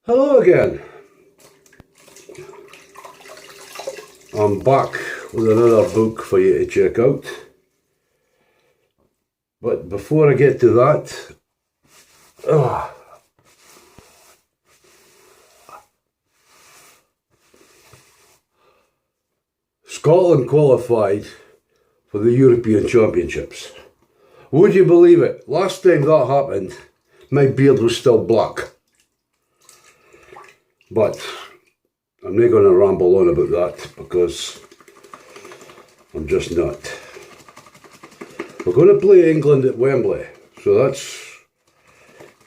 Hello again. I'm back with another book for you to check out. But before I get to that, Scotland qualified for the European Championships. Would you believe it? Last time that happened, my beard was still black. But I'm not going to ramble on about that because I'm just not. We're going to play England at Wembley, so that's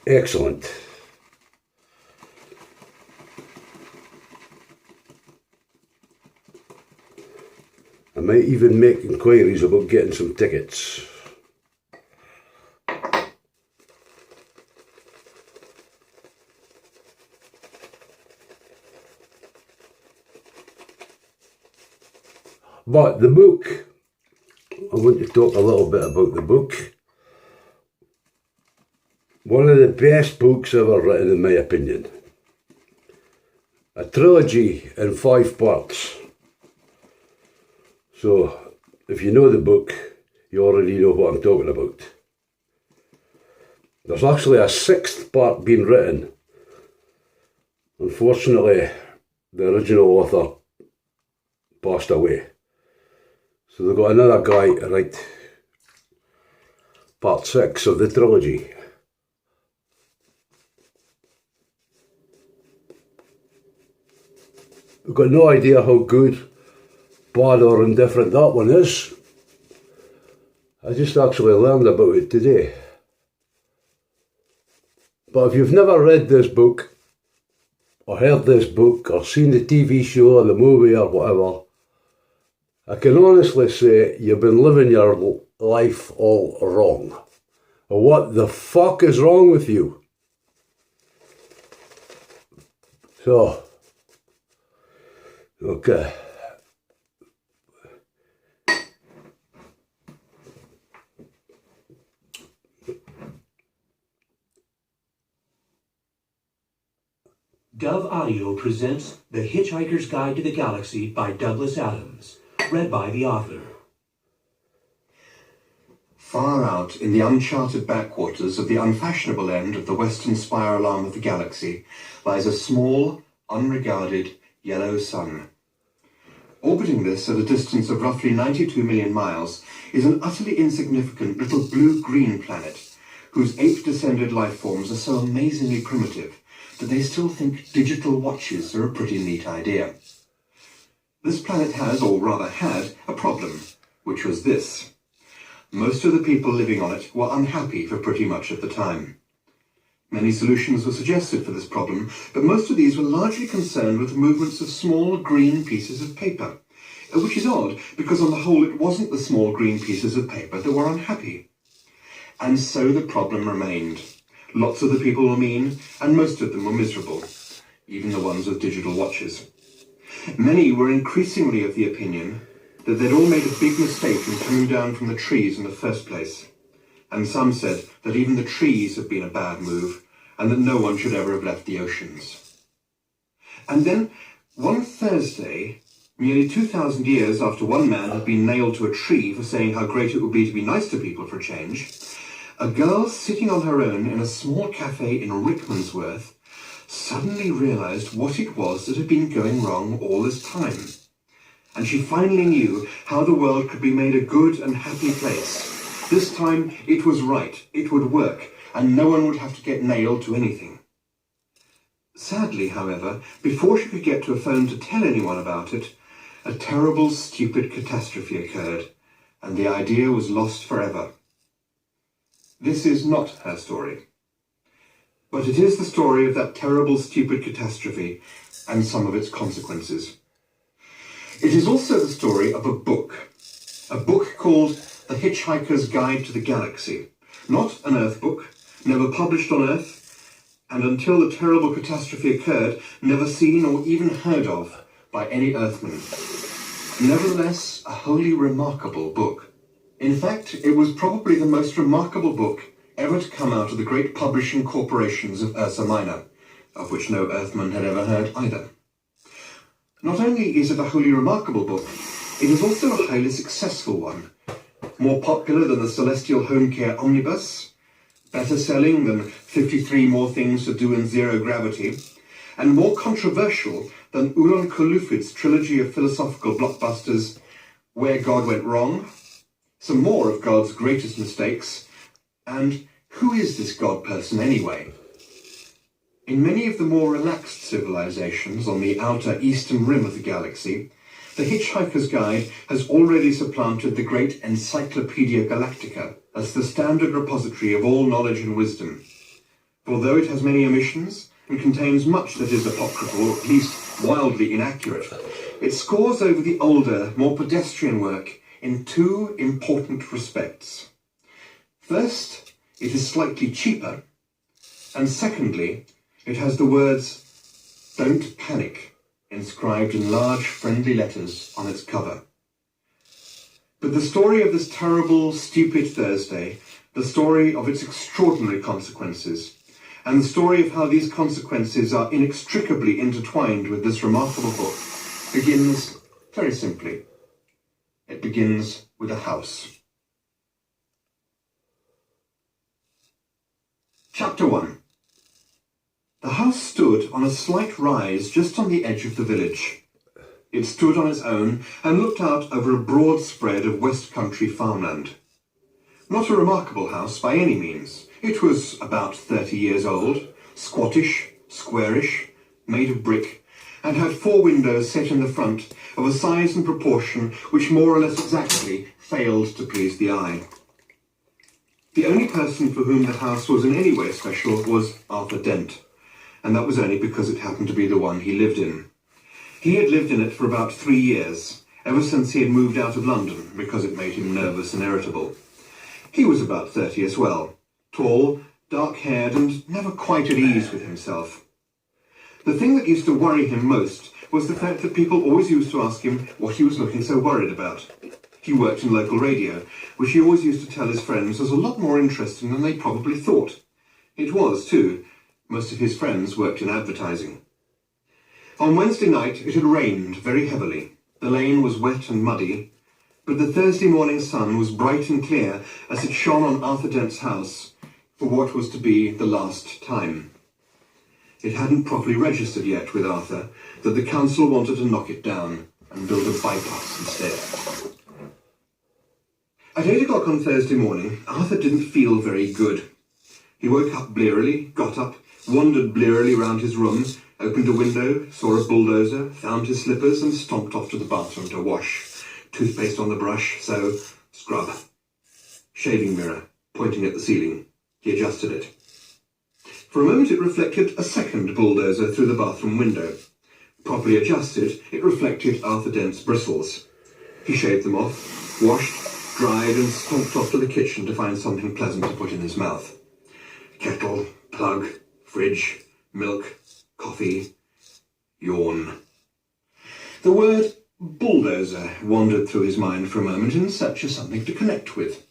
excellent. I might even make inquiries about getting some tickets. But the book, I want to talk a little bit about the book. One of the best books ever written, in my opinion. A trilogy in 5 parts. So, if you know the book, you already know what I'm talking about. There's actually a 6th part being written. Unfortunately, the original author passed away. So they've got another guy to write part 6 of the trilogy. I've got no idea how good, bad or indifferent that one is. I just actually learned about it today. But if you've never read this book, or heard this book, or seen the TV show or the movie or whatever, I can honestly say you've been living your life all wrong. What the fuck is wrong with you? So, okay. Dove Audio presents The Hitchhiker's Guide to the Galaxy by Douglas Adams, read by the author. Far out in the uncharted backwaters of the unfashionable end of the western spiral arm of the galaxy lies a small, unregarded, yellow sun. Orbiting this at a distance of roughly 92 million miles is an utterly insignificant little blue-green planet, whose ape-descended life forms are so amazingly primitive that they still think digital watches are a pretty neat idea. This planet has, or rather had, a problem, which was this. Most of the people living on it were unhappy for pretty much of the time. Many solutions were suggested for this problem, but most of these were largely concerned with the movements of small green pieces of paper, which is odd, because on the whole it wasn't the small green pieces of paper that were unhappy. And so the problem remained. Lots of the people were mean, and most of them were miserable, even the ones with digital watches. Many were increasingly of the opinion that they'd all made a big mistake in coming down from the trees in the first place, and some said that even the trees had been a bad move, and that no one should ever have left the oceans. And then, one Thursday, nearly 2,000 years after one man had been nailed to a tree for saying how great it would be to be nice to people for a change, a girl sitting on her own in a small cafe in Rickmansworth suddenly realized what it was that had been going wrong all this time. And she finally knew how the world could be made a good and happy place. This time it was right, it would work, and no one would have to get nailed to anything. Sadly, however, before she could get to a phone to tell anyone about it, a terrible, stupid catastrophe occurred, and the idea was lost forever. This is not her story. But it is the story of that terrible, stupid catastrophe and some of its consequences. It is also the story of a book called The Hitchhiker's Guide to the Galaxy. Not an Earth book, never published on Earth, and until the terrible catastrophe occurred, never seen or even heard of by any Earthman. Nevertheless, a wholly remarkable book. In fact, it was probably the most remarkable book ever to come out of the great publishing corporations of Ursa Minor, of which no Earthman had ever heard either. Not only is it a wholly remarkable book, it is also a highly successful one, more popular than the Celestial Home Care Omnibus, better selling than 53 More Things to Do in Zero Gravity, and more controversial than Ulon Kolufid's trilogy of philosophical blockbusters Where God Went Wrong, some more of God's greatest mistakes, and Who is this God person anyway? In many of the more relaxed civilizations on the outer eastern rim of the galaxy, The Hitchhiker's Guide has already supplanted the great Encyclopedia Galactica as the standard repository of all knowledge and wisdom. For although it has many omissions and contains much that is apocryphal, or at least wildly inaccurate, it scores over the older, more pedestrian work in two important respects. First, it is slightly cheaper, and secondly, it has the words, "Don't panic," inscribed in large, friendly letters on its cover. But the story of this terrible, stupid Thursday, the story of its extraordinary consequences, and the story of how these consequences are inextricably intertwined with this remarkable book, begins very simply. It begins with a house. Chapter 1. The house stood on a slight rise just on the edge of the village. It stood on its own and looked out over a broad spread of West Country farmland. Not a remarkable house by any means. It was about 30 years old, squattish, squarish, made of brick, and had 4 windows set in the front of a size and proportion which more or less exactly failed to please the eye. The only person for whom the house was in any way special was Arthur Dent, and that was only because it happened to be the one he lived in. He had lived in it for about 3 years, ever since he had moved out of London, because it made him nervous and irritable. He was about 30 as well, tall, dark-haired, and never quite at ease with himself. The thing that used to worry him most was the fact that people always used to ask him what he was looking so worried about. He worked in local radio, which he always used to tell his friends was a lot more interesting than they probably thought. It was, too. Most of his friends worked in advertising. On Wednesday night it had rained very heavily. The lane was wet and muddy, but the Thursday morning sun was bright and clear as it shone on Arthur Dent's house for what was to be the last time. It hadn't properly registered yet with Arthur that the council wanted to knock it down and build a bypass instead. At 8 o'clock on Thursday morning, Arthur didn't feel very good. He woke up blearily, got up, wandered blearily round his room, opened a window, saw a bulldozer, found his slippers and stomped off to the bathroom to wash. Toothpaste on the brush, so scrub. Shaving mirror, pointing at the ceiling. He adjusted it. For a moment it reflected a second bulldozer through the bathroom window. Properly adjusted, it reflected Arthur Dent's bristles. He shaved them off, washed, dried and stomped off to the kitchen to find something pleasant to put in his mouth. Kettle, plug, fridge, milk, coffee, yawn. The word bulldozer wandered through his mind for a moment in search of something to connect with.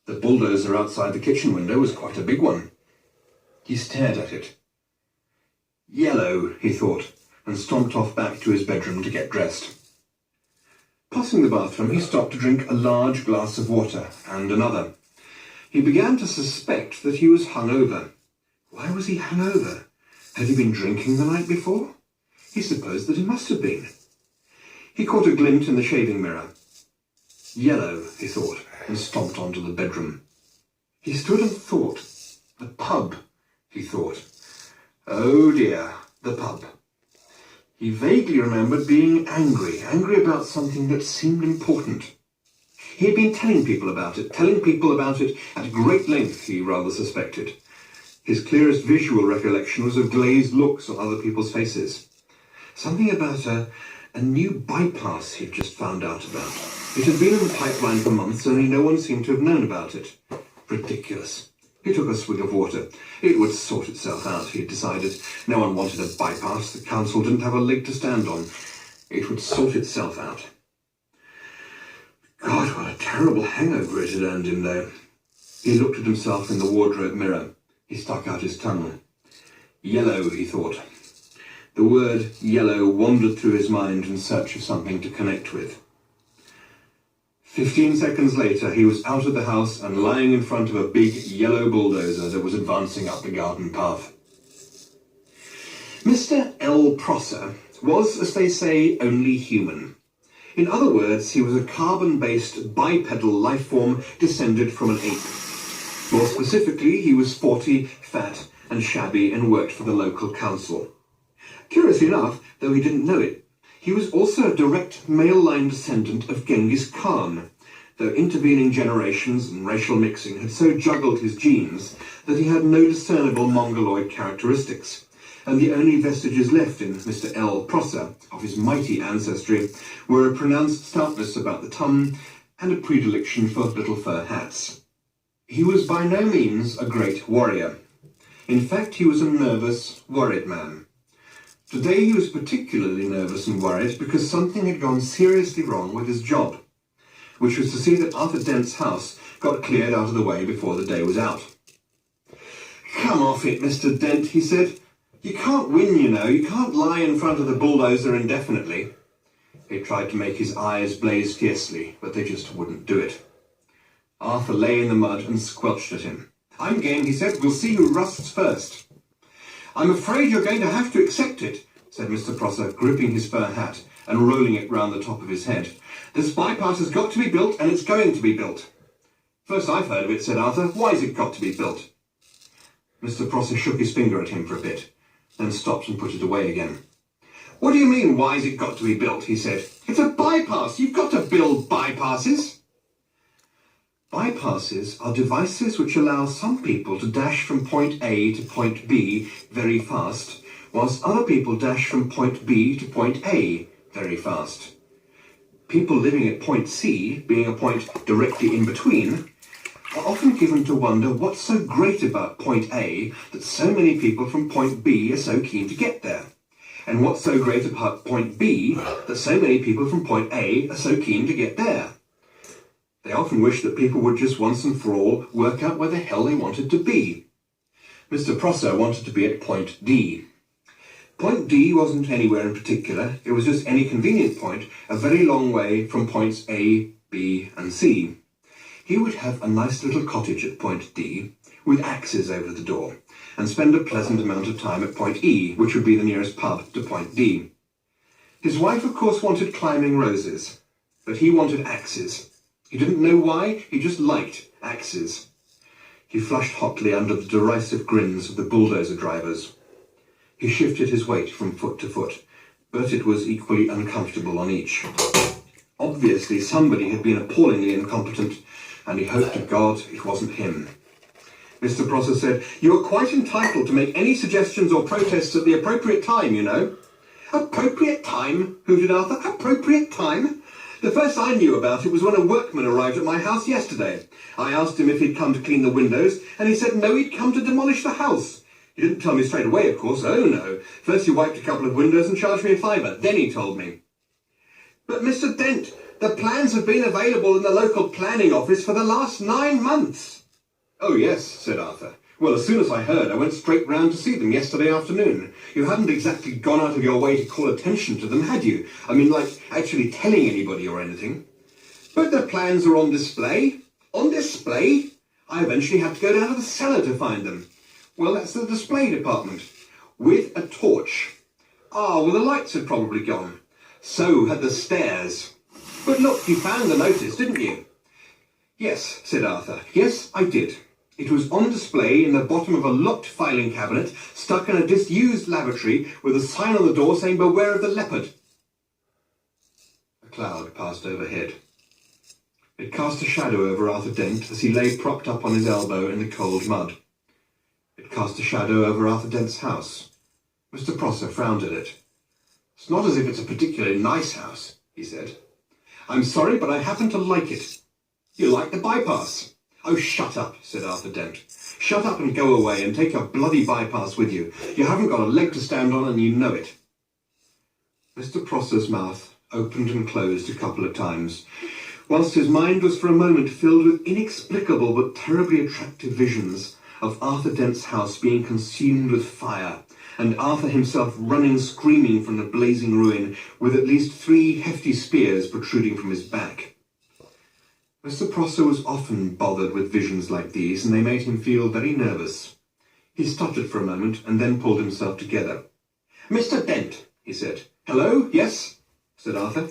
The bulldozer outside the kitchen window was quite a big one. He stared at it. Yellow, he thought, and stomped off back to his bedroom to get dressed. Passing the bathroom, he stopped to drink a large glass of water, and another. He began to suspect that he was hungover. Why was he hungover? Had he been drinking the night before? He supposed that he must have been. He caught a glint in the shaving mirror. Yellow, he thought, and stomped on to the bedroom. He stood and thought. The pub, he thought. Oh dear, the pub. He vaguely remembered being angry about something that seemed important. He had been telling people about it at great length, he rather suspected. His clearest visual recollection was of glazed looks on other people's faces. Something about a new bypass he'd just found out about. It had been in the pipeline for months, only no one seemed to have known about it. Ridiculous. He took a swig of water. It would sort itself out, he had decided. No one wanted a bypass. The council didn't have a leg to stand on. It would sort itself out. God, what a terrible hangover it had earned him, though. He looked at himself in the wardrobe mirror. He stuck out his tongue. Yellow, he thought. The word yellow wandered through his mind in search of something to connect with. 15 seconds later, he was out of the house and lying in front of a big yellow bulldozer that was advancing up the garden path. Mr. L. Prosser was, as they say, only human. In other words, he was a carbon-based bipedal life form descended from an ape. More specifically, he was 40, fat and shabby and worked for the local council. Curiously enough, though he didn't know it, he was also a direct male-line descendant of Genghis Khan, though intervening generations and racial mixing had so juggled his genes that he had no discernible mongoloid characteristics, and the only vestiges left in Mr. L. Prosser of his mighty ancestry were a pronounced stoutness about the tongue and a predilection for little fur hats. He was by no means a great warrior. In fact, he was a nervous, worried man. Today he was particularly nervous and worried because something had gone seriously wrong with his job, which was to see that Arthur Dent's house got cleared out of the way before the day was out. "Come off it, Mr. Dent," he said. "You can't win, you know. You can't lie in front of the bulldozer indefinitely." He tried to make his eyes blaze fiercely, but they just wouldn't do it. Arthur lay in the mud and squelched at him. "I'm game," he said. "We'll see who rusts first." "I'm afraid you're going to have to accept it," said Mr. Prosser, gripping his fur hat and rolling it round the top of his head. "This bypass has got to be built, and it's going to be built." "First I've heard of it," said Arthur. "Why's it got to be built?" Mr. Prosser shook his finger at him for a bit, then stopped and put it away again. "What do you mean, why's it got to be built?" he said. "It's a bypass. You've got to build bypasses." Bypasses are devices which allow some people to dash from point A to point B very fast, whilst other people dash from point B to point A very fast. People living at point C, being a point directly in between, are often given to wonder what's so great about point A that so many people from point B are so keen to get there, and what's so great about point B that so many people from point A are so keen to get there. They often wish that people would just once and for all work out where the hell they wanted to be. Mr. Prosser wanted to be at point D. Point D wasn't anywhere in particular, it was just any convenient point a very long way from points A, B and C. He would have a nice little cottage at point D, with axes over the door, and spend a pleasant amount of time at point E, which would be the nearest pub to point D. His wife, of course, wanted climbing roses, but he wanted axes. He didn't know why, he just liked axes. He flushed hotly under the derisive grins of the bulldozer drivers. He shifted his weight from foot to foot, but it was equally uncomfortable on each. Obviously, somebody had been appallingly incompetent, and he hoped to God it wasn't him. Mr. Prosser said, "You are quite entitled to make any suggestions or protests at the appropriate time, you know." "Appropriate time?" hooted Arthur. "Appropriate time? The first I knew about it was when a workman arrived at my house yesterday. I asked him if he'd come to clean the windows, and he said no, he'd come to demolish the house. He didn't tell me straight away, of course. Oh, no. First he wiped a couple of windows and charged me a £5. Then he told me." "But, Mr. Dent, the plans have been available in the local planning office for the last 9 months. "Oh, yes," said Arthur. "Well, as soon as I heard, I went straight round to see them yesterday afternoon. You hadn't exactly gone out of your way to call attention to them, had you? I mean, like, actually telling anybody or anything." "But the plans are on display." "On display?" "I eventually had to go down to the cellar to find them." "Well, that's the display department." "With a torch." "Ah, well, the lights had probably gone." "So had the stairs." "But look, you found the notice, didn't you?" "Yes," said Arthur. "Yes, I did. It was on display in the bottom of a locked filing cabinet stuck in a disused lavatory with a sign on the door saying, 'Beware of the leopard.'" A cloud passed overhead. It cast a shadow over Arthur Dent as he lay propped up on his elbow in the cold mud. It cast a shadow over Arthur Dent's house. Mr. Prosser frowned at it. "It's not as if it's a particularly nice house," he said. "I'm sorry, but I happen to like it." "You like the bypass?" "Oh, shut up," said Arthur Dent. "Shut up and go away and take your bloody bypass with you. You haven't got a leg to stand on and you know it." Mr. Prosser's mouth opened and closed a couple of times, whilst his mind was for a moment filled with inexplicable but terribly attractive visions of Arthur Dent's house being consumed with fire, and Arthur himself running screaming from the blazing ruin with at least 3 hefty spears protruding from his back. Mr. Prosser was often bothered with visions like these, and they made him feel very nervous. He stuttered for a moment and then pulled himself together. "Mr. Dent," he said. "Hello, yes?" said Arthur.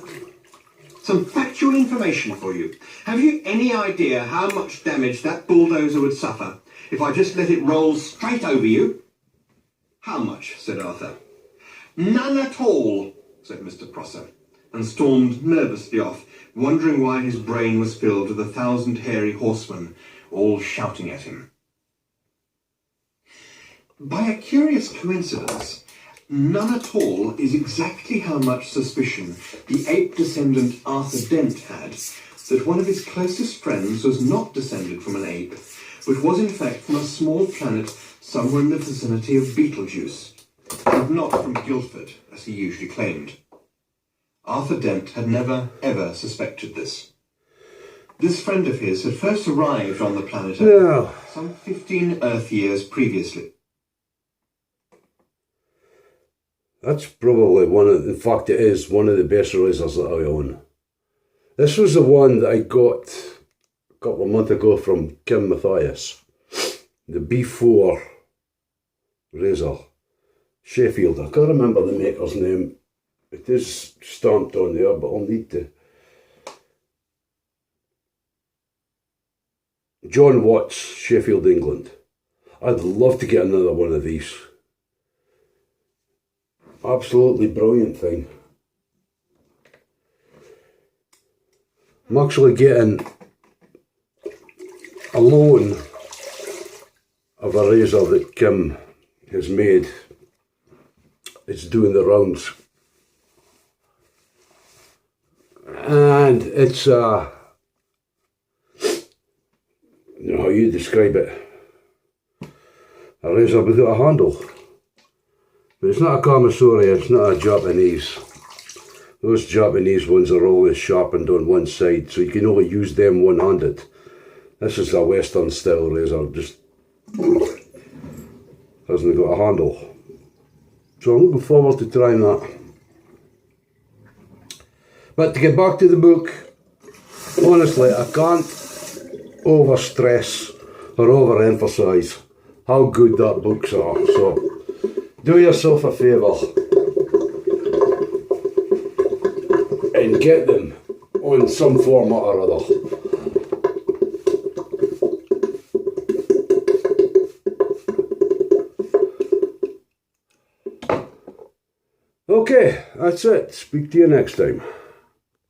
"Some factual information for you. Have you any idea how much damage that bulldozer would suffer if I just let it roll straight over you?" "How much?" said Arthur. "None at all," said Mr. Prosser, and stormed nervously off, wondering why his brain was filled with 1,000 hairy horsemen, all shouting at him. By a curious coincidence, none at all is exactly how much suspicion the ape descendant Arthur Dent had that one of his closest friends was not descended from an ape, but was in fact from a small planet somewhere in the vicinity of Betelgeuse, and not from Guildford, as he usually claimed. Arthur Dent had never, ever suspected this. This friend of his had first arrived on the planet Earth some 15 Earth years previously. That's probably in fact it is one of the best razors that I own. This was the one that I got a couple of months ago from Kim Matthias. The B4 razor. Sheffield. I can't remember the maker's name. It is stamped on there, but I'll need to. John Watts, Sheffield, England. I'd love to get another one of these. Absolutely brilliant thing. I'm actually getting a loan of a razor that Kim has made. It's doing the rounds. And it's you know how you describe it, a razor without a handle. But it's not a Kamasuri, it's not a Japanese. Those Japanese ones are always sharpened on one side, so you can only use them one-handed. This is a Western style razor, just hasn't got a handle. So I'm looking forward to trying that. But to get back to the book, honestly, I can't overstress or overemphasise how good that books are. So do yourself a favour and get them on some format or other. Okay, that's it. Speak to you next time.